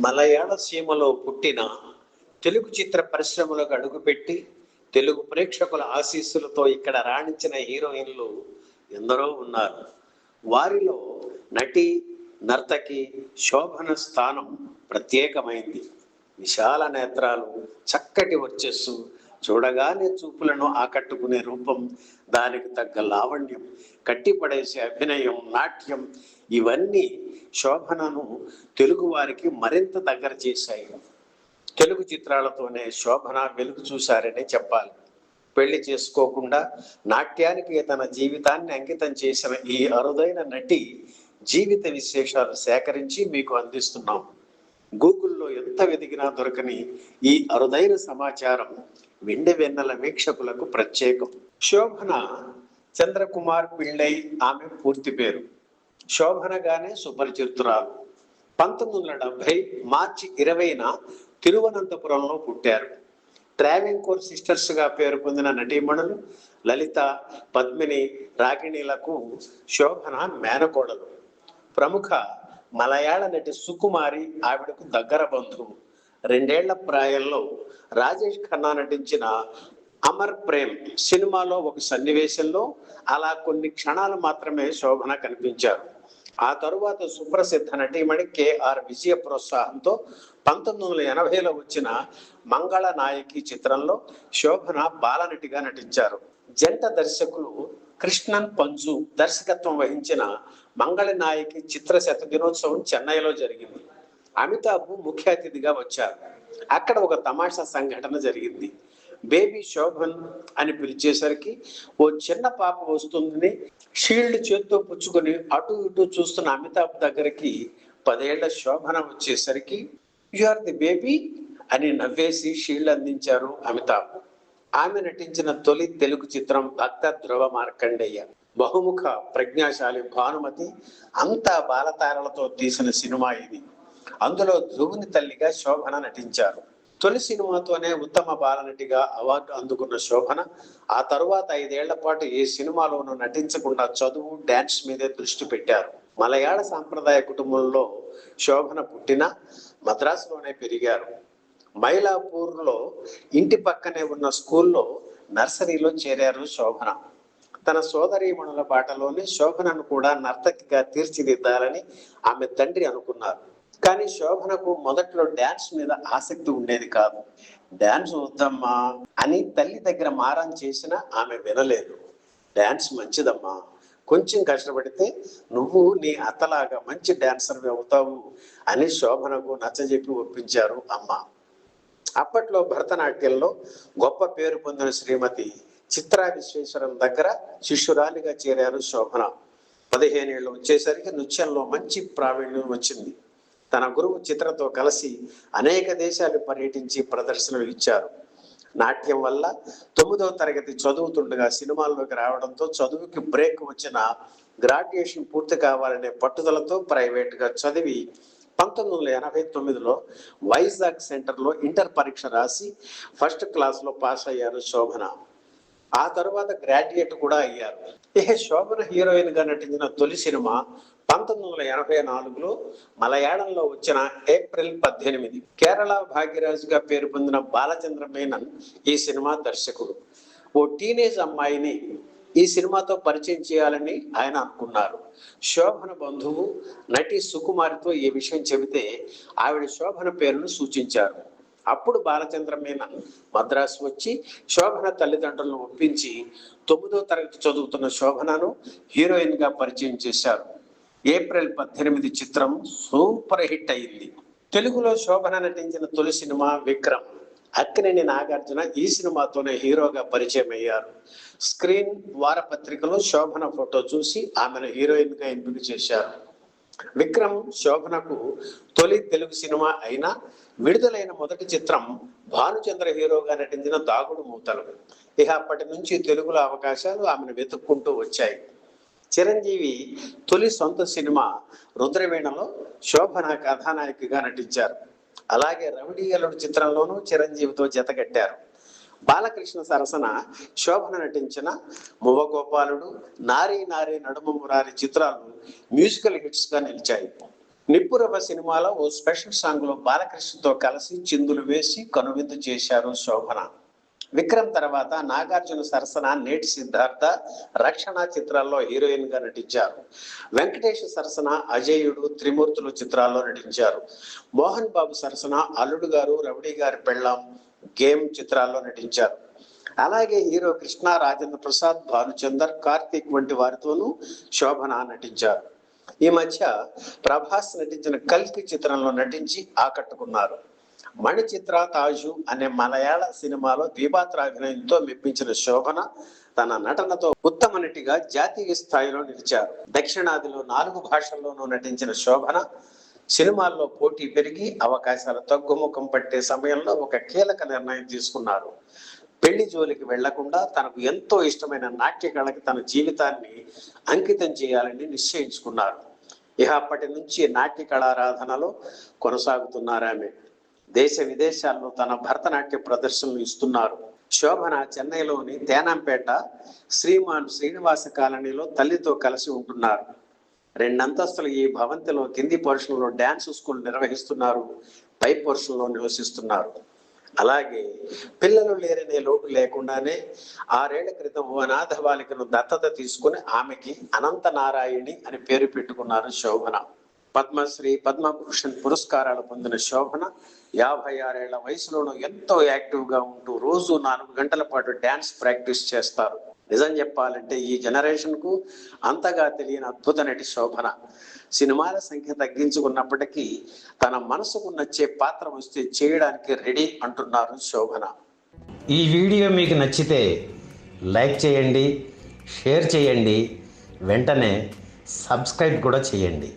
మలయాళ సీమలో పుట్టిన తెలుగు చిత్ర పరిశ్రమలకు అడుగుపెట్టి తెలుగు ప్రేక్షకుల ఆశీస్సులతో ఇక్కడ రాణించిన హీరోయిన్లు ఎందరో ఉన్నారు. వారిలో నటి, నర్తకి శోభన స్థానం ప్రత్యేకమైంది. విశాల నేత్రాలు, చక్కటి వర్చస్సు, చూడగానే చూపులను ఆకట్టుకునే రూపం, దానికి తగ్గ లావణ్యం, కట్టిపడేసే అభినయం, నాట్యం, ఇవన్నీ శోభనను తెలుగు వారికి మరింత దగ్గర చేశాయి. తెలుగు చిత్రాలతోనే శోభన వెలుగు చూశారనే చెప్పాలి. పెళ్లి చేసుకోకుండా నాట్యానికి తన జీవితాన్ని అంకితం చేసిన ఈ అరుదైన నటి జీవిత విశేషాలు సేకరించి మీకు అందిస్తున్నాం. గూగుల్లో ఎంత వెతికినా దొరకని ఈ అరుదైన సమాచారం వెండి వెన్నెల వీక్షకులకు ప్రత్యేకం. శోభన చంద్రకుమార్ పిళ్ళై ఆమె పూర్తి పేరు. శోభనగానే సుపరిచితురాలు. 1970 మార్చి 20న తిరువనంతపురంలో పుట్టారు. ట్రావెంకోర్ సిస్టర్స్ గా పేరు పొందిన నటీమణులు లలిత, పద్మిని, రాగిణీలకు శోభన మేనకోడలు. ప్రముఖ మలయాళ నటి సుకుమారి ఆవిడకు దగ్గర బంధువు. 2 ఏళ్ల ప్రాయంలో రాజేష్ ఖన్నా నటించిన అమర్ ప్రేమ్ సినిమాలో ఒక సన్నివేశంలో అలా కొన్ని క్షణాలు మాత్రమే శోభన కనిపించారు. ఆ తరువాత సుప్రసిద్ధ నటీమణి కెఆర్ విజయ ప్రోత్సాహంతో 1980లో వచ్చిన మంగళ నాయకి చిత్రంలో శోభన బాలనటిగా నటించారు. జంట దర్శకులు కృష్ణన్ పంజు దర్శకత్వం వహించిన మంగళ నాయకి చిత్ర శత దినోత్సవం చెన్నైలో జరిగింది. అమితాబ్ ముఖ్య అతిథిగా వచ్చారు. అక్కడ ఒక తమాషా సంఘటన జరిగింది. బేబీ శోభన్ అని పిలిచేసరికి ఓ చిన్న పాప వస్తుందని షీల్డ్ చేత్తో పుచ్చుకొని అటు ఇటు చూస్తున్న అమితాబ్ దగ్గరికి 10 ఏళ్ల శోభన వచ్చేసరికి యు ఆర్ ది బేబీ అని నవ్వేసి షీల్డ్ అందించారు అమితాబ్. ఆమె నటించిన తొలి తెలుగు చిత్రం భక్త ధ్రువ మార్కండేయ. బహుముఖ ప్రజ్ఞాశాలి భానుమతి అంతా బాలతారలతో తీసిన సినిమా ఇది. అందులో ధ్రువుని తల్లిగా శోభన నటించారు. తొలి సినిమాతోనే ఉత్తమ బాలనటిగా అవార్డు అందుకున్న శోభన ఆ తరువాత 5 ఏళ్ల పాటు ఏ సినిమాలోనూ నటించకుండా చదువు, డాన్స్ మీదే దృష్టి పెట్టారు. మలయాళ సాంప్రదాయ కుటుంబంలో శోభన పుట్టిన మద్రాసులోనే పెరిగారు. మైలాపూర్లో ఇంటి పక్కనే ఉన్న స్కూల్లో నర్సరీలో చేరారు శోభన. తన సోదరీమణుల బాటలోనే శోభనను కూడా నర్తకిగా తీర్చిదిద్దాలని ఆమె తండ్రి అనుకున్నారు. కానీ శోభనకు మొదట్లో డాన్స్ మీద ఆసక్తి ఉండేది కాదు. డాన్స్ వద్దమ్మా అని తల్లి దగ్గర మారం చేసినా ఆమె వినలేదు. డాన్స్ మంచిదమ్మా, కొంచెం కష్టపడితే నువ్వు నీ అత్తలాగా మంచి డాన్సర్ అవుతావు అని శోభనకు నచ్చజెప్పి ఒప్పించారు అమ్మ. అప్పట్లో భరతనాట్యంలో గొప్ప పేరు పొందిన శ్రీమతి చిత్రా విశ్వేశ్వరం దగ్గర శిష్యురాలిగా చేరారు శోభన. 15 ఏళ్ళు వచ్చేసరికి నృత్యంలో మంచి ప్రావీణ్యం వచ్చింది. తన గురువు చిత్రతో కలిసి అనేక దేశాలు పర్యటించి ప్రదర్శనలు ఇచ్చారు. నాట్యం వల్ల 9వ తరగతి చదువుతుండగా సినిమాల్లోకి రావడంతో చదువుకి బ్రేక్ వచ్చిన గ్రాడ్యుయేషన్ పూర్తి కావాలనే పట్టుదలతో ప్రైవేట్గా చదివి 1989లో వైజాగ్ సెంటర్లో ఇంటర్ పరీక్ష రాసి ఫస్ట్ క్లాస్లో పాస్ అయ్యారు శోభన. ఆ తరువాత గ్రాడ్యుయేట్ కూడా అయ్యారు. శోభన హీరోయిన్ గా నటించిన తొలి సినిమా 1984లో మలయాళంలో వచ్చిన ఏప్రిల్ 18. కేరళ భాగ్యరాజుగా పేరు పొందిన బాలచంద్ర మేనన్ ఈ సినిమా దర్శకుడు. ఓ టీనేజ్ అమ్మాయిని ఈ సినిమాతో పరిచయం చేయాలని ఆయన అనుకున్నారు. శోభన బంధువు నటి సుకుమారితో ఈ విషయం చెబితే ఆవిడ శోభన పేరును సూచించారు. అప్పుడు బాలచంద్ర మేనన్ మద్రాసు వచ్చి శోభన తల్లిదండ్రులను ఒప్పించి 9వ తరగతి చదువుతున్న శోభనను హీరోయిన్ గా పరిచయం చేశారు. ఏప్రిల్ 18 చిత్రం సూపర్ హిట్ అయింది. తెలుగులో శోభన నటించిన తొలి సినిమా విక్రమ్. అక్కినేని నాగార్జున ఈ సినిమాతోనే హీరోగా పరిచయం అయ్యారు. స్క్రీన్ వారపత్రికలో శోభన ఫోటో చూసి ఆమెను హీరోయిన్ గా ఎంపిక చేశారు. విక్రమ్ శోభనకు తొలి తెలుగు సినిమా అయినా విడుదలైన మొదటి చిత్రం భానుచంద్ర హీరోగా నటించిన దాగుడు మూతలు. అప్పటి నుంచి తెలుగులో అవకాశాలు ఆమెను వెతుక్కుంటూ వచ్చాయి. చిరంజీవి తొలి సొంత సినిమా రుద్రవీణలో శోభన కథానాయికగా నటించారు. అలాగే రవిడియలుడు చిత్రంలోనూ చిరంజీవితో జతకట్టారు. బాలకృష్ణ సరసన శోభన నటించిన మువ్వగోపాలుడు, నారీ నారీ నడుమ మురారి చిత్రాలు మ్యూజికల్ హిట్స్ గా నిలిచాయి. నిప్పురవ్వ సినిమాలో ఓ స్పెషల్ సాంగ్ లో బాలకృష్ణతో కలిసి చిందులు వేసి కనువిందు చేశారు శోభన. విక్రమ్ తర్వాత నాగార్జున సరసన నేటి సిద్ధార్థ, రక్షణ చిత్రాల్లో హీరోయిన్ గా నటించారు. వెంకటేష్ సరసన అజేయుడు, త్రిమూర్తులు చిత్రాల్లో నటించారు. మోహన్ బాబు సరసన అల్లుడు గారు, రౌడీ గారి పెళ్ళాం, గేమ్ చిత్రాల్లో నటించారు. అలాగే హీరో కృష్ణ, రాజేంద్ర ప్రసాద్, భానుచందర్, కార్తీక్ వంటి వారితోనూ శోభన నటించారు. ఈ మధ్య ప్రభాస్ నటించిన కల్కి చిత్రంలో నటించి ఆకట్టుకున్నారు. మణిచిత్ర తాజు అనే మలయాళ సినిమాలో ద్విపాత్ర అభినయంతో మెప్పించిన శోభన తన నటనతో ఉత్తమ నటిగా జాతీయ స్థాయిలో నిలిచారు. దక్షిణాదిలో 4 భాషల్లోనూ నటించిన శోభన సినిమాల్లో పోటీ పెరిగి అవకాశాలు తగ్గుముఖం పట్టే సమయంలో ఒక కీలక నిర్ణయం తీసుకున్నారు. పెళ్లి జోలికి వెళ్లకుండా తనకు ఎంతో ఇష్టమైన నాట్య కళకి తన జీవితాన్ని అంకితం చేయాలని నిశ్చయించుకున్నారు. ఇక అప్పటి నుంచి నాట్య కళారాధనలో కొనసాగుతున్నారు ఆమె. దేశ విదేశాల్లో తన భరతనాట్య ప్రదర్శనలు ఇస్తున్నారు. శోభన చెన్నైలోని తేనాంపేట శ్రీమాన్ శ్రీనివాస కాలనీలో తల్లితో కలిసి ఉంటున్నారు. 2 అంతస్తుల ఈ భవంతిలో కింది పోర్షన్లో డ్యాన్స్ స్కూల్ నిర్వహిస్తున్నారు, పై పోర్షన్లో నివసిస్తున్నారు. అలాగే పిల్లలు లేరనే లోటు లేకుండానే 6 ఏళ్ల క్రితం ఓ అనాథ బాలికను దత్తత తీసుకుని ఆమెకి అనంత నారాయణి అని పేరు పెట్టుకున్నారు శోభన. పద్మశ్రీ, పద్మభూషణ్ పురస్కారాలు పొందిన శోభన 56 ఏళ్ల వయసులోనూ ఎంతో యాక్టివ్ గా ఉంటూ రోజు 4 గంటల పాటు డ్యాన్స్ ప్రాక్టీస్ చేస్తారు. నిజం చెప్పాలంటే ఈ జనరేషన్ కు అంతగా తెలియని అద్భుత నటి శోభన. సినిమాల సంఖ్య తగ్గించుకున్నప్పటికీ తన మనసుకు నచ్చే పాత్ర వస్తే చేయడానికి రెడీ అంటున్నారు శోభన. ఈ వీడియో మీకు నచ్చితే లైక్ చేయండి, షేర్ చేయండి, వెంటనే సబ్స్క్రైబ్ కూడా చేయండి.